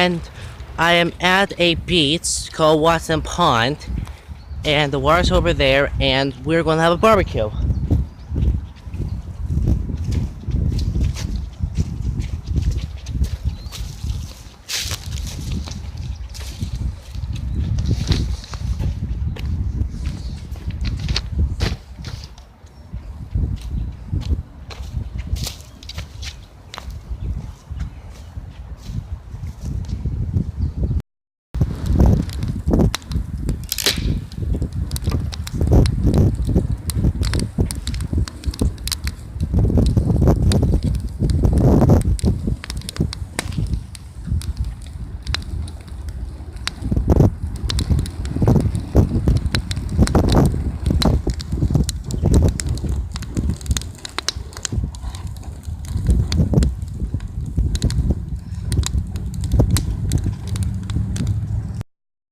and I am at a beach called Watson Pond, and the water's over there, and we're gonna have a barbecue.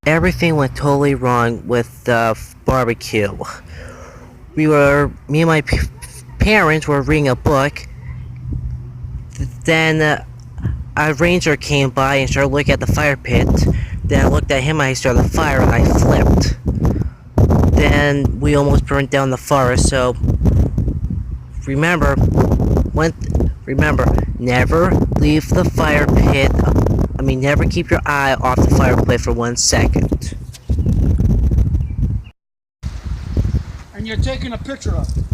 Everything went totally wrong with the barbecue. Me and my parents were reading a book. Then a ranger came by and started looking at the fire pit. Then I looked at him and I started the fire and I flipped. Then we almost burned down the forest. So remember, never leave the fire pit. Never keep your eye off the fireplace for 1 second. And you're taking a picture of it.